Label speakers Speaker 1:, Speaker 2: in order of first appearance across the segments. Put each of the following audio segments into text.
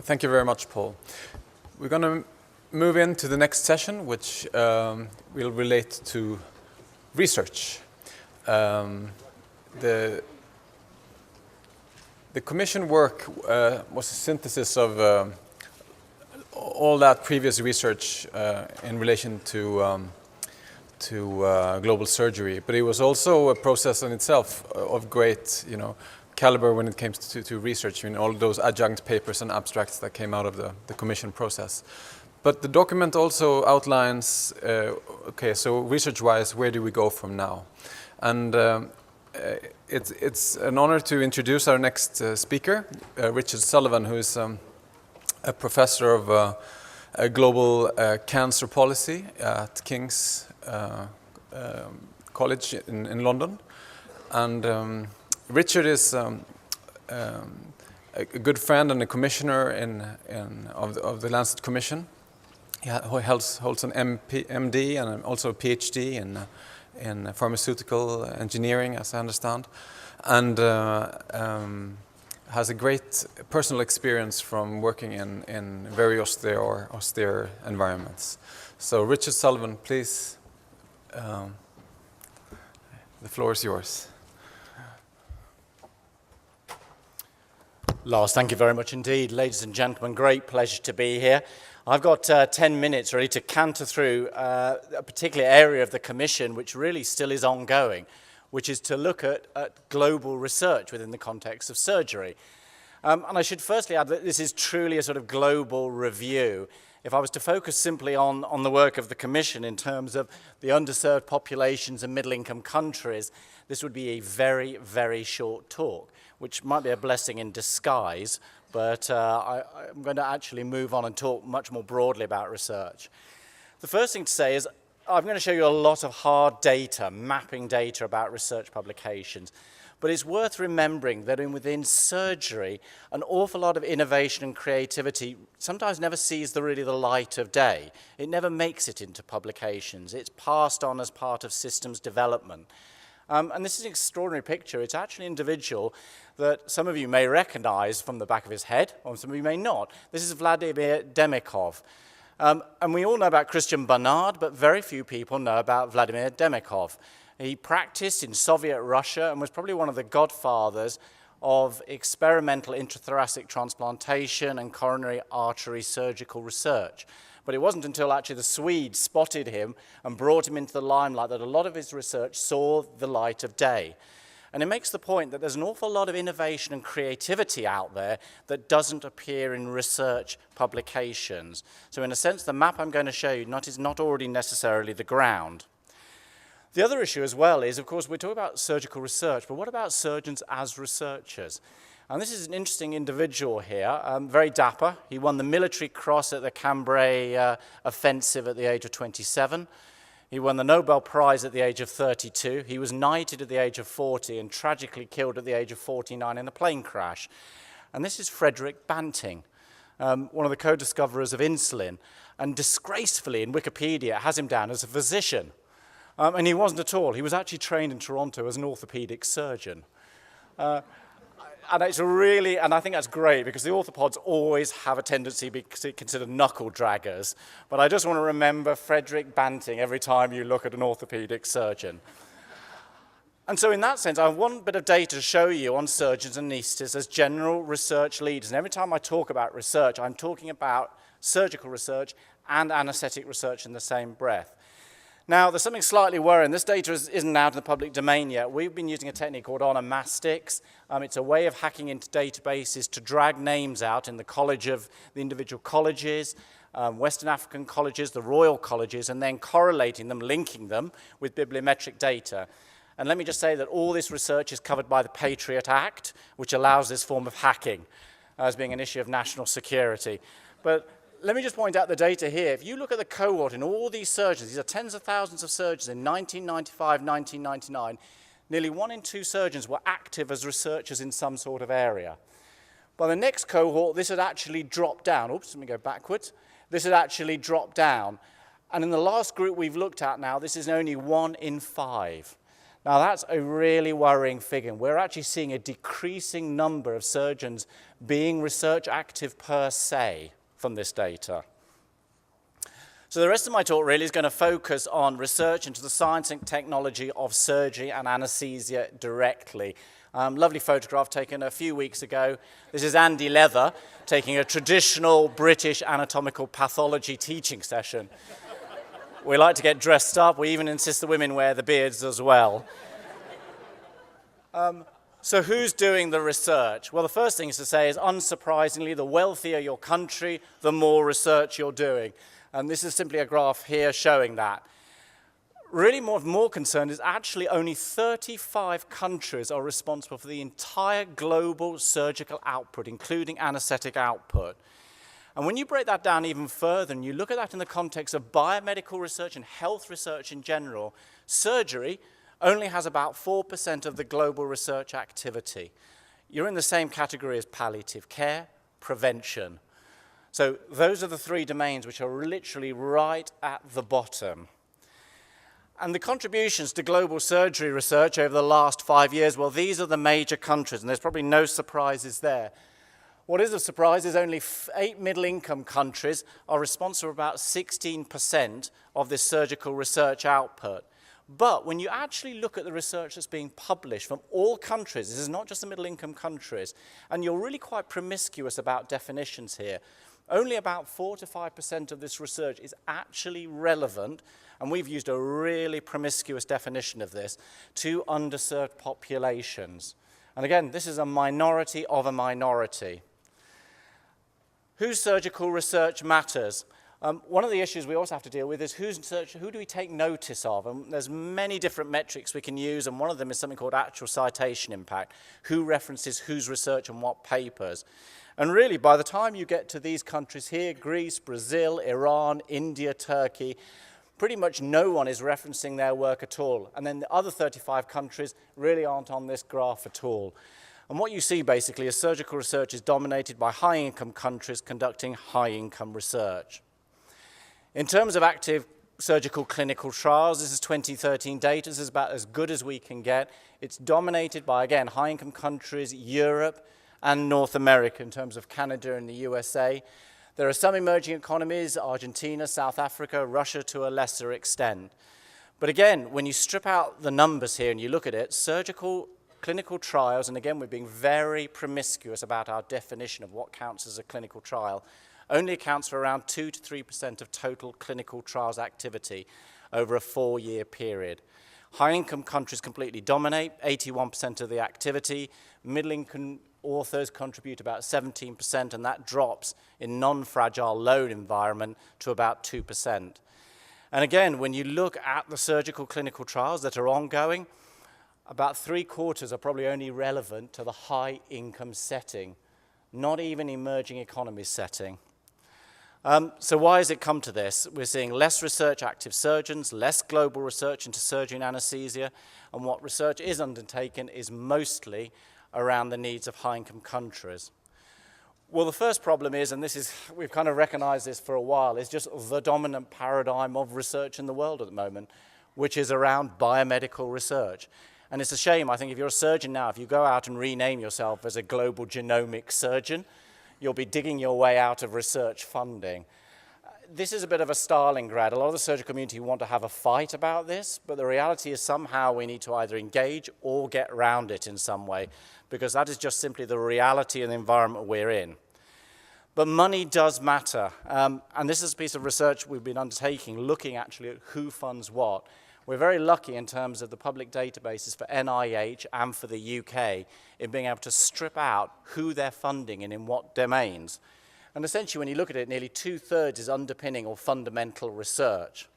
Speaker 1: Thank you very much, Paul. We're going to move into the next session, which will relate to research. The Commission work was a synthesis of all that previous research in relation to global surgery, but it was also a process in itself of great, caliber when it came to research. All those adjunct papers and abstracts that came out of the Commission process. But the document also outlines, so research-wise, where do we go from now? And it's an honor to introduce our next speaker, Richard Sullivan, who is a professor of global cancer policy at King's College in London. And Richard is a good friend and a commissioner of the Lancet Commission. He holds an MD and also a PhD in pharmaceutical engineering, as I understand, and has a great personal experience from working in very austere environments. So Richard Sullivan, please, the floor is yours.
Speaker 2: Lars, thank you very much indeed. Ladies and gentlemen, great pleasure to be here. I've got 10 minutes ready to canter through a particular area of the Commission which really still is ongoing, which is to look at global research within the context of surgery. And I should firstly add that this is truly a sort of global review. If I was to focus simply on the work of the Commission in terms of the underserved populations and middle-income countries, this would be a very, very short talk, which might be a blessing in disguise, but I'm going to actually move on and talk much more broadly about research. The first thing to say is I'm going to show you a lot of hard data, mapping data about research publications. But it's worth remembering that within surgery, an awful lot of innovation and creativity sometimes never sees really the light of day. It never makes it into publications. It's passed on as part of systems development. And this is an extraordinary picture. It's actually an individual that some of you may recognize from the back of his head, or some of you may not. This is Vladimir Demikov. And we all know about Christian Barnard, but very few people know about Vladimir Demikov. He practiced in Soviet Russia and was probably one of the godfathers of experimental intrathoracic transplantation and coronary artery surgical research. But it wasn't until actually the Swedes spotted him and brought him into the limelight that a lot of his research saw the light of day. And it makes the point that there's an awful lot of innovation and creativity out there that doesn't appear in research publications. So in a sense, the map I'm going to show you is not already necessarily the ground. The other issue as well is, of course, we're talking about surgical research, but what about surgeons as researchers? And this is an interesting individual here, very dapper. He won the Military Cross at the Cambrai Offensive at the age of 27. He won the Nobel Prize at the age of 32. He was knighted at the age of 40 and tragically killed at the age of 49 in a plane crash. And this is Frederick Banting, one of the co-discoverers of insulin. And disgracefully in Wikipedia, it has him down as a physician. And he wasn't at all. He was actually trained in Toronto as an orthopedic surgeon. And it's really, and I think that's great because the orthopods always have a tendency to be considered knuckle draggers. But I just want to remember Frederick Banting every time you look at an orthopedic surgeon. And so in that sense, I have one bit of data to show you on surgeons and anaesthetists as general research leaders. And every time I talk about research, I'm talking about surgical research and anaesthetic research in the same breath. Now, there's something slightly worrying. This data isn't out in the public domain yet. We've been using a technique called onomastics. It's a way of hacking into databases to drag names out in the college of the individual colleges, Western African colleges, the royal colleges, and then correlating them, linking them with bibliometric data. And let me just say that all this research is covered by the Patriot Act, which allows this form of hacking as being an issue of national security. But let me just point out the data here. If you look at the cohort in all these surgeons, these are tens of thousands of surgeons in 1995, 1999, nearly 1 in 2 surgeons were active as researchers in some sort of area. By the next cohort, this had actually dropped down. Oops, let me go backwards. This had actually dropped down. And in the last group we've looked at now, this is only 1 in 5. Now, that's a really worrying figure. We're actually seeing a decreasing number of surgeons being research active per se from this data. So the rest of my talk really is going to focus on research into the science and technology of surgery and anaesthesia directly. Lovely photograph taken a few weeks ago. This is Andy Leather taking a traditional British anatomical pathology teaching session. We like to get dressed up. We even insist the women wear the beards as well. So who's doing the research? Well, the first thing is to say is, unsurprisingly, the wealthier your country, the more research you're doing. And this is simply a graph here showing that. Really more concerned is actually only 35 countries are responsible for the entire global surgical output, including anesthetic output. And when you break that down even further and you look at that in the context of biomedical research and health research in general, surgery only has about 4% of the global research activity. You're in the same category as palliative care, prevention. So those are the three domains which are literally right at the bottom. And the contributions to global surgery research over the last 5 years, well, these are the major countries, and there's probably no surprises there. What is a surprise is only 8 middle-income countries are responsible for about 16% of this surgical research output. But when you actually look at the research that's being published from all countries, this is not just the middle-income countries, and you're really quite promiscuous about definitions here. Only about 4 to 5% of this research is actually relevant, and we've used a really promiscuous definition of this, to underserved populations. And again, this is a minority of a minority. Whose surgical research matters? One of the issues we also have to deal with is who do we take notice of? And there's many different metrics we can use, and one of them is something called actual citation impact. Who references whose research and what papers? And really, by the time you get to these countries here, Greece, Brazil, Iran, India, Turkey, pretty much no one is referencing their work at all. And then the other 35 countries really aren't on this graph at all. And what you see basically is surgical research is dominated by high-income countries conducting high-income research. In terms of active surgical clinical trials, this is 2013 data. This is about as good as we can get. It's dominated by, again, high-income countries, Europe, and North America in terms of Canada and the USA. There are some emerging economies, Argentina, South Africa, Russia to a lesser extent. But again, when you strip out the numbers here and you look at it, surgical clinical trials, and again, we're being very promiscuous about our definition of what counts as a clinical trial, only accounts for around 2 to 3% of total clinical trials activity over a 4-year period. High-income countries completely dominate, 81% of the activity. Middle-income authors contribute about 17%, and that drops in non-fragile loan environment to about 2%. And again, when you look at the surgical clinical trials that are ongoing, about 3/4 are probably only relevant to the high-income setting, not even emerging economy setting. So why has it come to this? We're seeing less research-active surgeons, less global research into surgery and anesthesia, and what research is undertaken is mostly around the needs of high-income countries. Well, the first problem is, and we've kind of recognized this for a while, is just the dominant paradigm of research in the world at the moment, which is around biomedical research. And it's a shame, I think, if you're a surgeon now, if you go out and rename yourself as a global genomic surgeon, you'll be digging your way out of research funding. This is a bit of a Stalingrad. A lot of the surgical community want to have a fight about this, but the reality is somehow we need to either engage or get around it in some way, because that is just simply the reality and the environment we're in. But money does matter, and this is a piece of research we've been undertaking, looking actually at who funds what. We're very lucky in terms of the public databases for NIH and for the UK in being able to strip out who they're funding and in what domains. And essentially, when you look at it, nearly 2/3 is underpinning or fundamental research.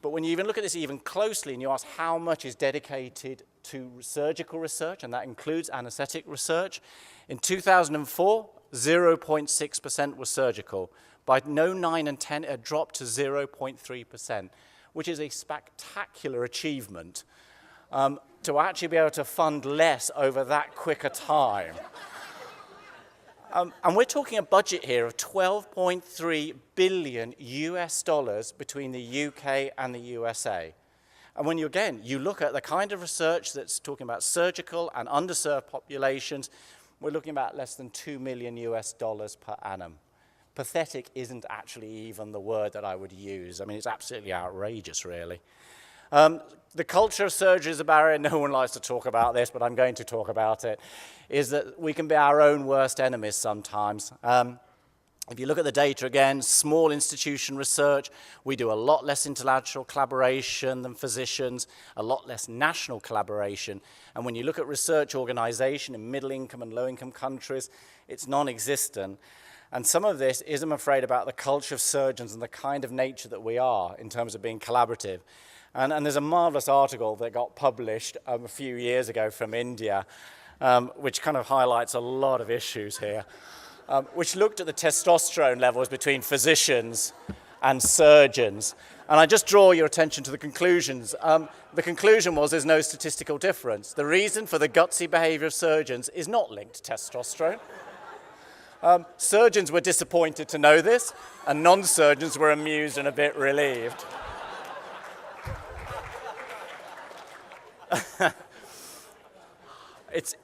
Speaker 2: But when you even look at this even closely and you ask how much is dedicated to surgical research, and that includes anesthetic research, in 2004, 0.6% was surgical. By 2009 and 10, it dropped to 0.3%, which is a spectacular achievement to actually be able to fund less over that quick a time. And we're talking a budget here of $12.3 billion US between the UK and the USA. And when you look at the kind of research that's talking about surgical and underserved populations, we're looking about less than $2 million per annum. Pathetic isn't actually even the word that I would use. I mean, it's absolutely outrageous, really. The culture of surgery is a barrier. No one likes to talk about this, but I'm going to talk about it, is that we can be our own worst enemies sometimes. If you look at the data again, small institution research, we do a lot less interlateral collaboration than physicians, a lot less national collaboration. And when you look at research organization in middle-income and low-income countries, it's non-existent. And some of this is, I'm afraid, about the culture of surgeons and the kind of nature that we are in terms of being collaborative. And there's a marvelous article that got published a few years ago from India, which kind of highlights a lot of issues here. Which looked at the testosterone levels between physicians and surgeons. And I just draw your attention to the conclusions. The conclusion was there's no statistical difference. The reason for the gutsy behavior of surgeons is not linked to testosterone. Surgeons were disappointed to know this, and non-surgeons were amused and a bit relieved.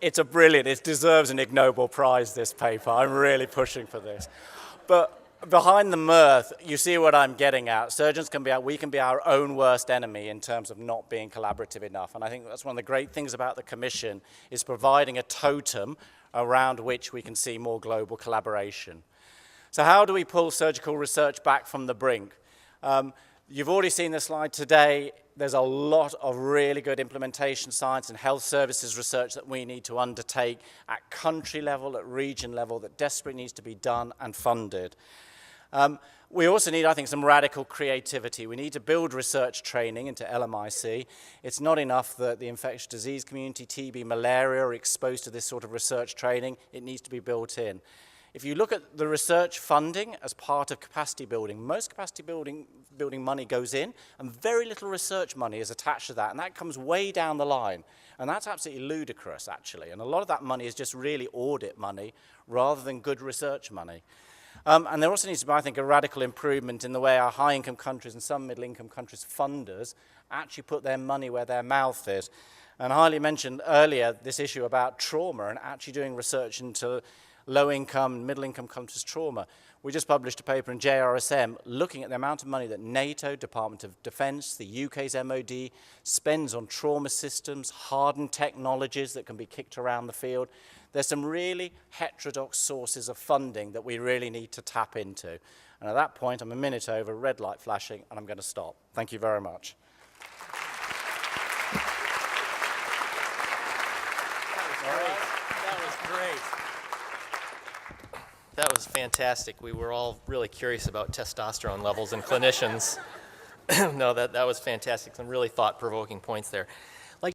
Speaker 2: It's a brilliant, it deserves an Ig Nobel Prize, this paper. I'm really pushing for this. But behind the mirth, you see what I'm getting at. Surgeons can be we can be our own worst enemy in terms of not being collaborative enough. And I think that's one of the great things about the Commission, is providing a totem around which we can see more global collaboration. So how do we pull surgical research back from the brink? You've already seen this slide today. There's a lot of really good implementation science and health services research that we need to undertake at country level, at region level, that desperately needs to be done and funded. We also need, I think, some radical creativity. We need to build research training into LMIC. It's not enough that the infectious disease community, TB, malaria, are exposed to this sort of research training. It needs to be built in. If you look at the research funding as part of capacity building, most capacity building money goes in, and very little research money is attached to that, and that comes way down the line. And that's absolutely ludicrous, actually. And a lot of that money is just really audit money rather than good research money. And there also needs to be, I think, a radical improvement in the way our high-income countries and some middle-income countries' funders actually put their money where their mouth is. And Hailey mentioned earlier this issue about trauma and actually doing research into low-income, middle-income countries' trauma. We just published a paper in JRSM looking at the amount of money that NATO, Department of Defense, the UK's MOD spends on trauma systems, hardened technologies that can be kicked around the field. There's some really heterodox sources of funding that we really need to tap into. And at that point, I'm a minute over, red light flashing, and I'm going to stop. Thank you very much.
Speaker 3: That was great. That was fantastic. We were all really curious about testosterone levels in clinicians. No, that was fantastic. Some really thought-provoking points there.